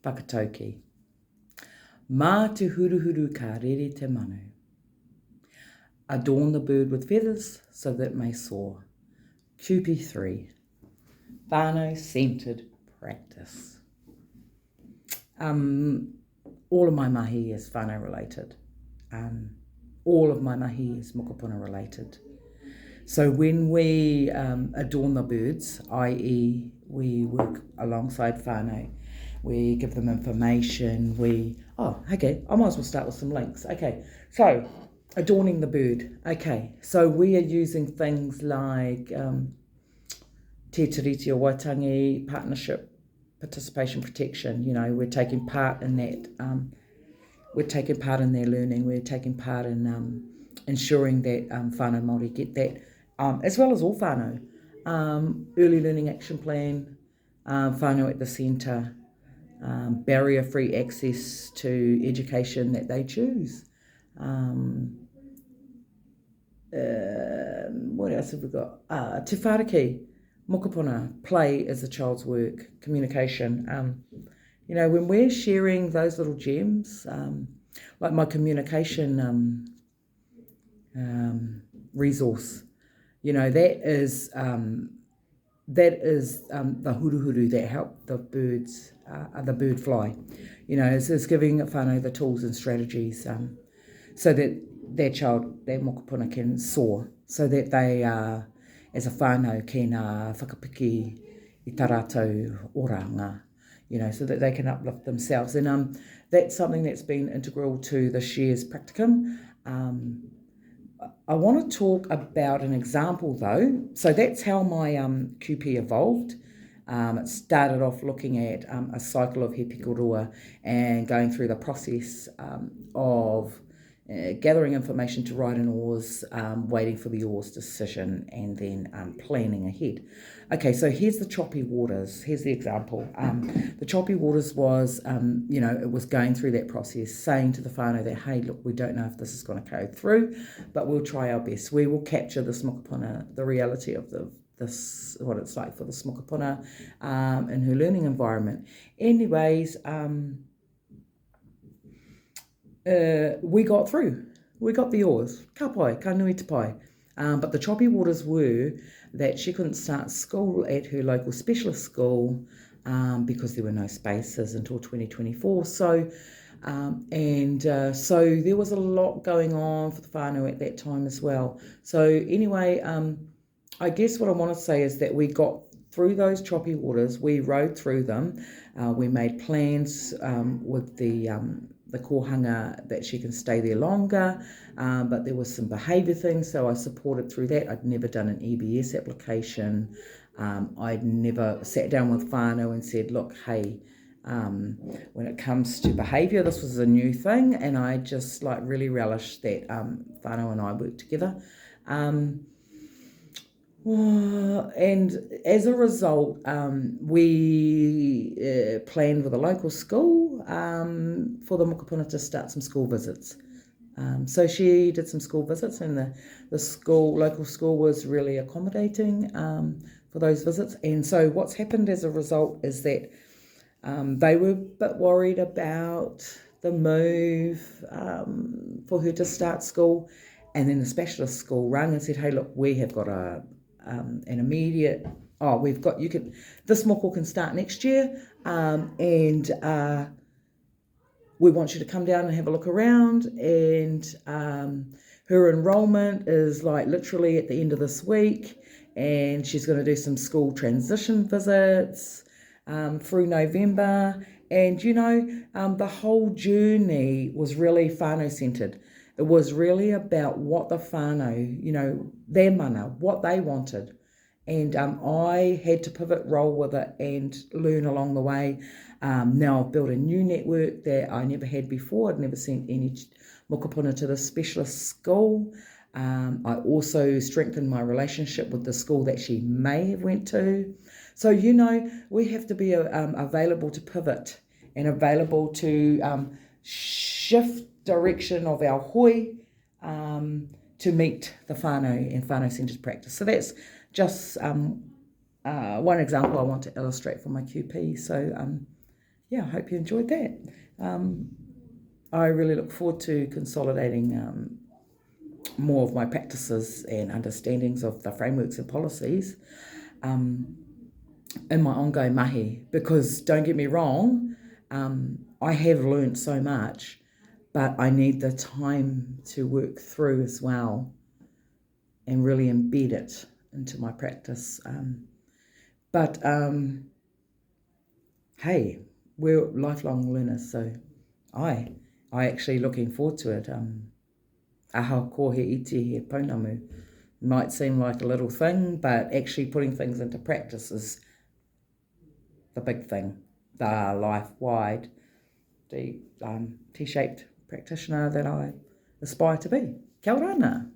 whakatauki. Mā te huruhuru ka rere te manu. Adorn the bird with feathers so that it may soar. QP3 Whānau-Centred Practice. All of my mahi is whānau related. All of my mahi is mokopuna related. So when we adorn the birds, i.e. we work alongside whānau, we give them information, okay, I might as well start with some links. Okay, so adorning the bird. Okay, so we are using things like te tiriti o waitangi, partnership, participation, protection. You know, we're taking part in that. We're taking part in their learning. We're taking part in ensuring that whānau Māori get that, as well as all whānau. Early learning action plan, whānau at the centre, barrier-free access to education that they choose. What else have we got? Te whāriki, mokopuna, play is a child's work, communication. You know, when we're sharing those little gems, like my communication resource, you know, that is the huruhuru that help the birds, the bird fly. You know, it's giving whānau the tools and strategies so that their child, their mokopuna, can soar, so that they, as a whānau, can whakapiki i tā rātou oranga, you know, so that they can uplift themselves. And that's something that's been integral to this year's practicum. I want to talk about an example though. So that's how my QP evolved. It started off looking at a cycle of he pikorua and going through the process of gathering information to write an oars, waiting for the oars decision, and then planning ahead. Okay, so here's the choppy waters. Here's the example. The choppy waters was, you know, it was going through that process, saying to the whānau that, hey, look, we don't know if this is going to go through, but we'll try our best. We will capture this mokopuna, the reality of this, what it's like for the mokopuna in her learning environment. Anyways, we got through. We got the oars. Ka pai, ka nui te pai. But the choppy waters were that she couldn't start school at her local specialist school because there were no spaces until 2024. So there was a lot going on for the whānau at that time as well. So anyway, I guess what I want to say is that we got through those choppy waters. We rode through them. We made plans with the kohanga that she can stay there longer, but there was some behaviour things, so I supported through that. I'd never done an EBS application. I'd never sat down with whānau and said, look, hey, when it comes to behaviour, this was a new thing, and I just really relished that whānau and I worked together. And as a result, we planned with a local school for the mokopuna to start some school visits. So she did some school visits, and the local school was really accommodating for those visits. And so what's happened as a result is that they were a bit worried about the move for her to start school. And then the specialist school rang and said, hey, look, we have got an immediate, this moko can start next year, and we want you to come down and have a look around, and her enrollment is literally at the end of this week, and she's going to do some school transition visits through November. And you know, the whole journey was really whānau-centred. It was really about what the whānau, you know, their mana, what they wanted. And I had to pivot, roll with it, and learn along the way. Now I've built a new network that I never had before. I'd never sent any mokopuna to the specialist school. I also strengthened my relationship with the school that she may have went to. So, you know, we have to be available to pivot and available to shift direction of our hoi to meet the whānau and whānau-centred practice. So that's just one example I want to illustrate for my QP. So I hope you enjoyed that. I really look forward to consolidating more of my practices and understandings of the frameworks and policies in my ongoing mahi, because don't get me wrong, I have learnt so much, but I need the time to work through as well and really embed it into my practice. But hey, we're lifelong learners, so I actually looking forward to it. Aha ko he iti he pounamu might seem like a little thing, but actually putting things into practice is the big thing, the life-wide, the T-shaped practitioner that I aspire to be. Kia ora.